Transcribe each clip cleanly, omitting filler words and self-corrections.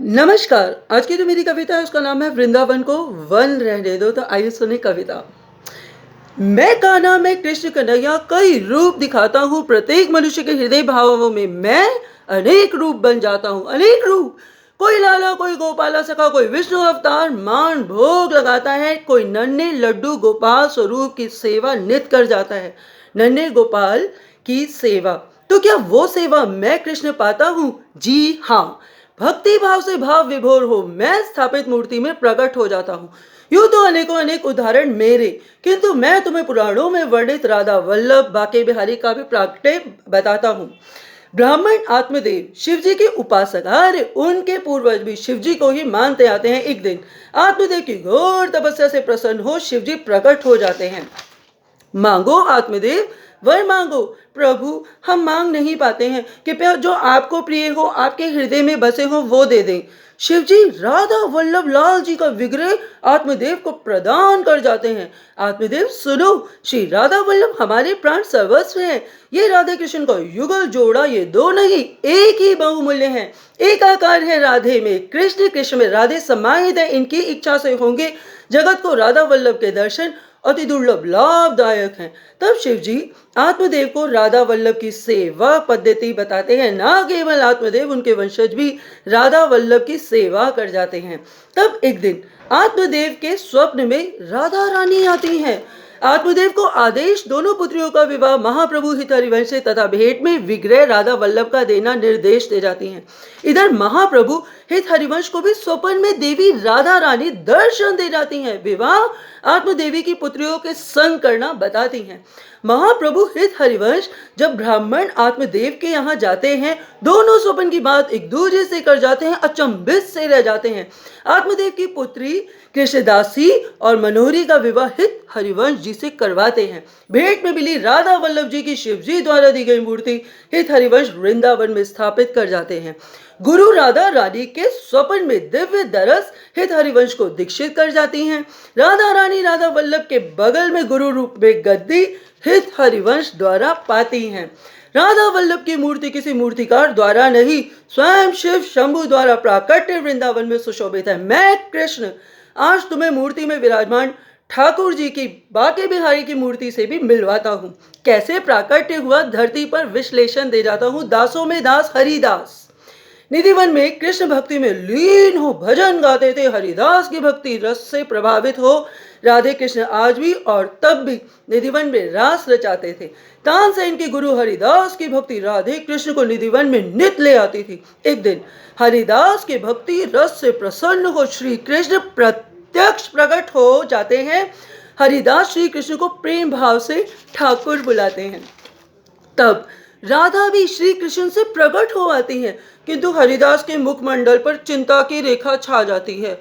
नमस्कार। आज की जो मेरी कविता है उसका नाम है वृंदावन को वन रहने दो। तो आइए सुने कविता। मैं कान्हा मैं कृष्ण कन्हैया कई रूप दिखाता हूँ, प्रत्येक मनुष्य के हृदय भावों में मैं अनेक रूप बन जाता हूँ। अनेक रूप, कोई लाला कोई गोपाला सखा, कोई विष्णु अवतार मान भोग लगाता है, कोई नन्हे लड्डू गोपाल स्वरूप की सेवा नित कर जाता है। नन्हे गोपाल की सेवा, तो क्या वो सेवा मैं कृष्ण पाता हूँ? जी हाँ, भक्ति भाव से भाव विभोर हो मैं स्थापित मूर्ति में प्रकट हो जाता हूँ। यूं तो अनेकों अनेक उदाहरण मेरे, किंतु मैं तुम्हें पुराणों में वर्णित राधा वल्लभ बाके बिहारी का भी प्राकट्य बताता हूँ। ब्राह्मण आत्मदेव शिव जी के उपासक, अरे उनके पूर्वज भी शिव जी को ही मानते आते हैं। एक दिन आत्मदेव की घोर तपस्या से प्रसन्न हो शिव जी प्रकट हो जाते हैं। मांगो आत्मदेव, वर मांगो। प्रभु, हम मांग नहीं पाते हैं, कृपया जो आपको प्रिय हो, आपके हृदय में बसे हो वो दे दें। शिव जी राधा वल्लभ लाल जी का विग्रह आत्मदेव को प्रदान कर जाते हैं। आत्मदेव सुनो, श्री राधा वल्लभ हमारे प्राण सर्वस्व हैं। ये राधे कृष्ण का युगल जोड़ा, ये दो नहीं एक ही बहुमूल्य है। एक आकार है राधे में कृष्ण, कृष्ण में राधे समाहित है। इनकी इच्छा से होंगे जगत को राधा वल्लभ के दर्शन अति दुर्लभ लाभदायक हैं। तब शिव जी आत्मदेव को राधा वल्लभ की सेवा पद्धति बताते हैं। ना केवल आत्मदेव, उनके वंशज भी राधा वल्लभ की सेवा कर जाते हैं। तब एक दिन आत्मदेव के स्वप्न में राधा रानी आती हैं। आत्मदेव को आदेश दोनों पुत्रियों का विवाह महाप्रभु हित हरिवंश से तथा भेंट में विग्रह राधा वल्लभ का देना निर्देश दे जाती हैं। इधर महाप्रभु हित हरिवंश को भी स्वप्न में देवी राधा रानी दर्शन दे जाती हैं। विवाह आत्मदेवी की पुत्रियों के संग करना बताती हैं। महाप्रभु हित हरिवंश जब ब्राह्मण आत्मदेव के यहाँ जाते हैं, दोनों स्वप्न की बात एक दूसरे से कर जाते हैं, अचंभित से रह जाते हैं। आत्मदेव की पुत्री कृष्णदासी और मनोहरी का विवाह हित हरिवंश जी से करवाते हैं। भेंट में मिली राधा वल्लभ जी की शिव जी द्वारा दी गई मूर्ति हित हरिवंश वृंदावन में स्थापित कर जाते हैं। गुरु राधा रानी के स्वप्न में दिव्य दरस हित हरिवंश को दीक्षित कर जाती हैं। राधा रानी राधा वल्लभ के बगल में गुरु रूप में गद्दी हित हरिवंश द्वारा पाती हैं। राधा वल्लभ की मूर्ति किसी मूर्तिकार द्वारा नहीं, स्वयं शिव शंभु द्वारा प्राकट्य वृंदावन में सुशोभित है। मैं कृष्ण आज तुम्हें मूर्ति में विराजमान ठाकुर जी की बाके बिहारी की मूर्ति से भी मिलवाता हूँ। कैसे प्राकट्य हुआ धरती पर विश्लेषण दे जाता हूँ। दासों में दास हरिदास निधिवन में कृष्ण भक्ति में लीन हो भजन गाते थे। हरिदास की भक्ति रस से प्रभावित हो राधे कृष्ण आज भी और तब भी निधिवन में रास रचाते थे। तानसेन की गुरु हरिदास की भक्ति राधे कृष्ण को निधिवन में नित ले आती थी। एक दिन हरिदास की भक्ति रस से प्रसन्न हो श्री कृष्ण प्रत्यक्ष प्रकट हो जाते हैं। हरिदास श्री कृष्ण को प्रेम भाव से ठाकुर बुलाते हैं। तब राधा भी श्री कृष्ण से प्रकट हो आती है, किंतु हरिदास के मुखमंडल पर चिंता की रेखा छा जाती है।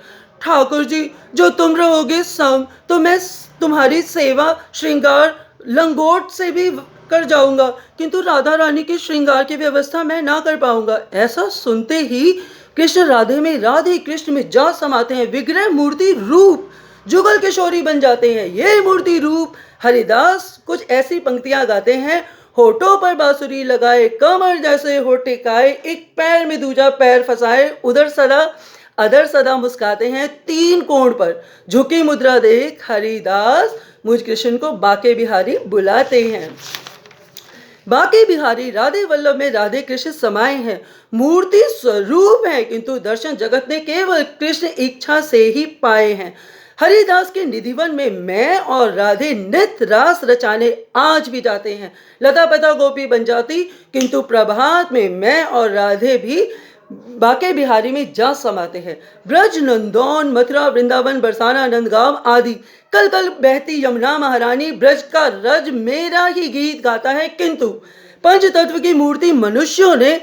ठाकुर जी, जो तुम रहोगे संग तो मैं तुम्हारी सेवा श्रृंगार लंगोट से भी कर जाऊंगा, किंतु राधा रानी के श्रृंगार की व्यवस्था मैं ना कर पाऊंगा। ऐसा सुनते ही कृष्ण राधे में राधे कृष्ण में जा समाते हैं। विग्रह मूर्ति रूप जुगल किशोरी बन जाते हैं। ये मूर्ति रूप हरिदास कुछ ऐसी पंक्तियां गाते हैं। होठों पर बांसुरी लगाए, कमर जैसे होठ टिकाए, एक पैर में दूजा पैर फंसाए, उधर सदा अधर सदा मुस्काते हैं। तीन कोण पर झुकी मुद्रा देख हरिदास मुझ कृष्ण को बाके बिहारी बुलाते हैं। बाके बिहारी राधे वल्लभ में राधे कृष्ण समाये हैं। मूर्ति स्वरूप है, किंतु दर्शन जगत ने केवल कृष्ण इच्छा से ही पाए हैं। हरिदास के निधिवन में मैं और राधे नित रास रचाने आज भी जाते हैं। लता पता गोपी बन जाती, किंतु प्रभात में मैं और राधे भी बाके बिहारी में जा समाते हैं। ब्रज नंदौन मथुरा वृंदावन बरसाना नंदगांव आदि कल कल बहती यमुना महारानी ब्रज का रज मेरा ही गीत गाता है। किंतु पंच तत्व की मूर्ति मनुष्यों ने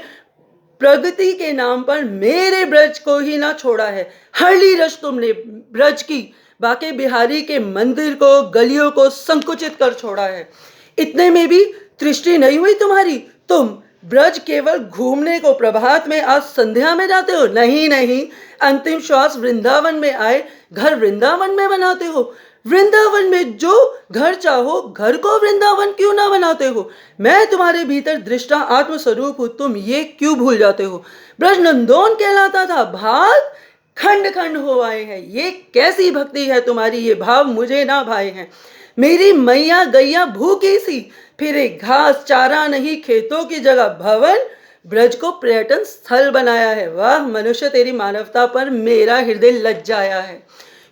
प्रगति के नाम पर मेरे ब्रज को ही ना छोड़ा है। हरली रस तुमने ब्रज की, बाके बिहारी के मंदिर को गलियों को संकुचित कर छोड़ा है। इतने में भी दृष्टि नहीं हुई तुम्हारी? तुम ब्रज केवल घूमने को प्रभात में आज संध्या में जाते हो? नहीं नहीं, अंतिम श्वास वृंदावन में आए घर वृंदावन में बनाते हो। वृंदावन में जो घर चाहो घर को वृंदावन क्यों ना बनाते हो? मैं तुम्हारे भीतर दृष्टा आत्मस्वरूप हूँ, तुम ये क्यों भूल जाते हो? ब्रजनंदन कहलाता था, भाग खंड खंड हो आए हैं। ये कैसी भक्ति है तुम्हारी, ये भाव मुझे ना भाए हैं। मेरी मैया गैया भूखी सी, फिर एक घास चारा नहीं, खेतों की जगह भवन ब्रज को पर्यटन स्थल बनाया है। वाह मनुष्य, तेरी मानवता पर मेरा हृदय लज्जाया है।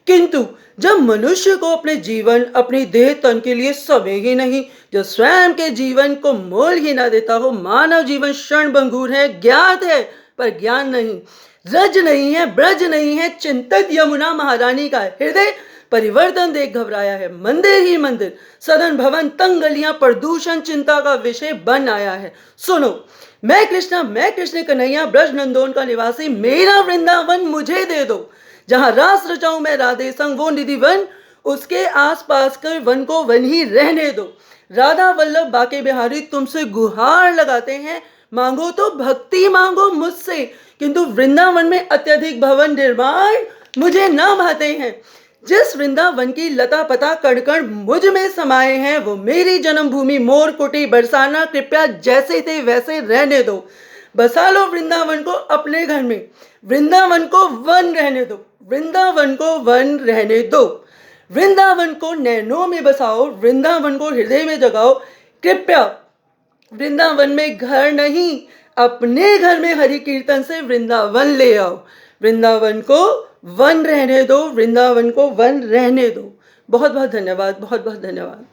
किंतु जब मनुष्य को अपने जीवन अपनी देह तन के लिए समय ही नहीं, जो स्वयं के जीवन को मोल ही ना देता हो, मानव जीवन क्षण भंगुर है, ज्ञात है पर ज्ञान नहीं, रज नहीं है, ब्रज नहीं है, चिंतित यमुना महारानी का हृदय परिवर्तन देख घबराया है। मंदिर ही मंदिर, सदन भवन, तंग गलियां, प्रदूषण चिंता का विषय बन आया है। सुनो, मैं कृष्ण कन्हैया ब्रज नंदोन का निवासी, मेरा वृंदावन मुझे दे दो। जहां रास रचाऊं मैं राधे संग, वो निधि वन उसके आस पास कर वन को वन ही रहने दो। राधा वल्लभ बाके बिहारी तुमसे गुहार लगाते हैं, मांगो तो भक्ति मांगो मुझसे, किंतु वृंदावन में अत्यधिक भवन निर्माण मुझे न भाते हैं। जिस वृंदावन की लता पता कण कण मुझ में समाये हैं, वो मेरी जन्मभूमि मोर कुटी बरसाना, कृपया जैसे थे वैसे रहने दो। बसा लो वृंदावन को अपने घर में, वृंदावन को वन रहने दो, वृंदावन को वन रहने दो। वृंदावन को नैनों में बसाओ, वृंदावन को हृदय में जगाओ। कृपया वृंदावन में घर नहीं, अपने घर में हरि कीर्तन से वृंदावन ले आओ। वृंदावन को वन रहने दो, वृंदावन को वन रहने दो। बहुत बहुत धन्यवाद, बहुत बहुत धन्यवाद।